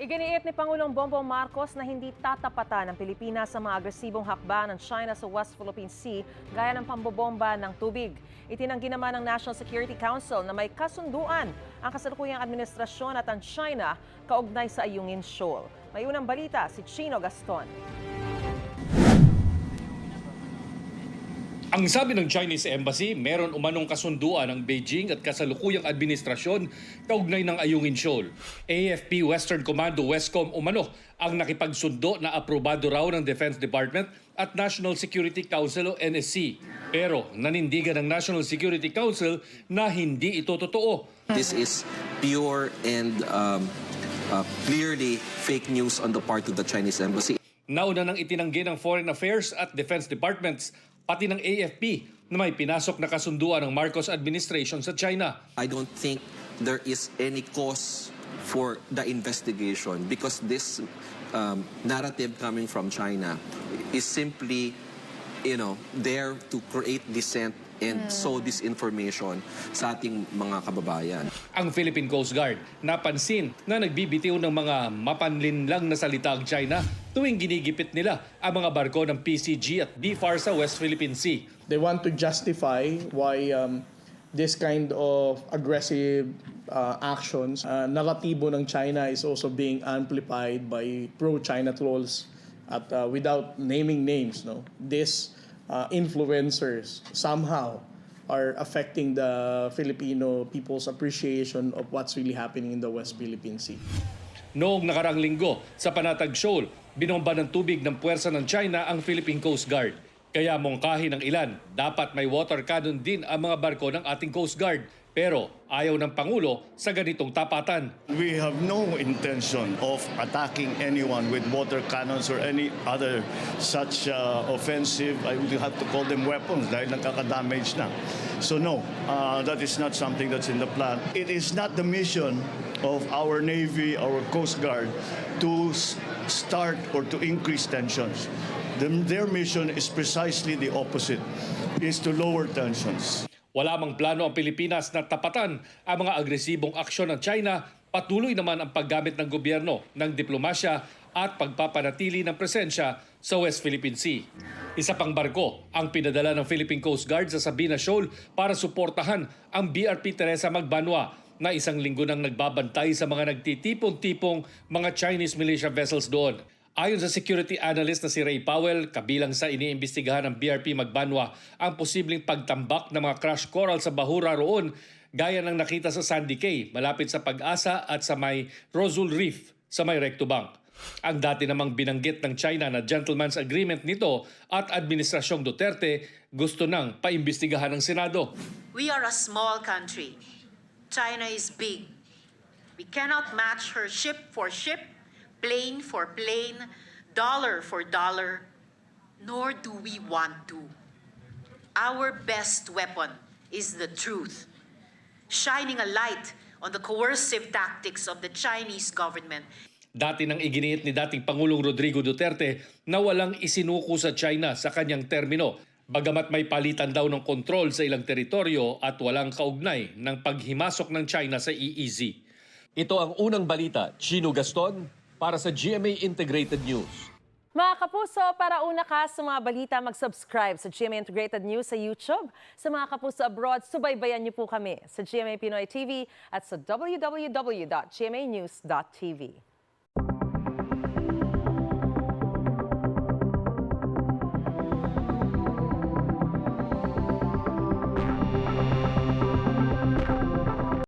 Iginiit ni Pangulong Bongbong Marcos na hindi tatapatan ng Pilipinas sa mga agresibong hakbang ng China sa West Philippine Sea gaya ng pambobomba ng tubig. Itinanggi naman ng National Security Council na may kasunduan ang kasalukuyang administrasyon at ang China kaugnay sa Ayungin Shoal. May unang balita si Chino Gaston. Ang sabi ng Chinese Embassy, meron umanong kasunduan ng Beijing at kasalukuyang administrasyon kaugnay ng Ayungin Shoal. AFP Western Commando Westcom umano ang nakipagsundo na aprobado raw ng Defense Department at National Security Council o NSC. Pero nanindigan ng National Security Council na hindi ito totoo. This is pure and clearly fake news on the part of the Chinese Embassy. Nauna nang itinanggi ng Foreign Affairs at Defense Departments pati ng AFP na may pinasok na kasunduan ng Marcos administration sa China. I don't think there is any cause for the investigation because this narrative coming from China is simply, there to create dissent and sow disinformation sa ating mga kababayan. Ang Philippine Coast Guard napansin na nagbibitiw ng mga mapanlinlang na salita ang China tuwing ginigipit nila ang mga barko ng PCG at BFAR sa West Philippine Sea. They want to justify why this kind of aggressive actions, naratibo ng China is also being amplified by pro-China trolls at without naming names. These influencers somehow are affecting the Filipino people's appreciation of what's really happening in the West Philippine Sea. Noong nakarang linggo sa Panatag Shoal, binomba ng tubig ng puwersa ng China ang Philippine Coast Guard. Kaya mungkahi ng ilan, dapat may water cannon din ang mga barko ng ating Coast Guard. Pero ayaw ng Pangulo sa ganitong tapatan. We have no intention of attacking anyone with water cannons or any other such offensive, I would have to call them weapons dahil nagkaka-damage na. So no, that is not something that's in the plan. It is not the mission of our Navy, our Coast Guard to start or to increase tensions. Their mission is precisely the opposite, is to lower tensions. Wala mang plano ang Pilipinas na tapatan ang mga agresibong aksyon ng China, patuloy naman ang paggamit ng gobyerno ng diplomasya at pagpapanatili ng presensya sa West Philippine Sea. Isa pang barko ang pinadala ng Philippine Coast Guard sa Sabina Shoal para suportahan ang BRP Teresa Magbanwa na isang linggo nang nagbabantay sa mga nagtitipon-tipong mga Chinese militia vessels doon. Ayon sa security analyst na si Ray Powell, kabilang sa iniimbestigahan ng BRP Magbanwa ang posibleng pagtambak ng mga crash coral sa bahura roon gaya ng nakita sa Sandy Cay, malapit sa Pag-asa at sa may Rosul Reef sa may Recto Bank. Ang dati namang binanggit ng China na gentleman's agreement nito at Administrasyong Duterte gusto nang paimbestigahan ng Senado. We are a small country. China is big. We cannot match her ship for ship, plane for plane, dollar for dollar, nor do we want to. Our best weapon is the truth, shining a light on the coercive tactics of the Chinese government. Dati nang iginiit ni dating Pangulong Rodrigo Duterte na walang isinuko sa China sa kanyang termino, bagamat may palitan daw ng kontrol sa ilang teritoryo at walang kaugnay ng paghimasok ng China sa EEZ. Ito ang unang balita, Chino Gaston, para sa GMA Integrated News. Mga kapuso, para una ka sa mga balita, mag-subscribe sa GMA Integrated News sa YouTube. Sa mga kapuso abroad, subaybayan niyo po kami sa GMA Pinoy TV at sa www.gmanews.tv.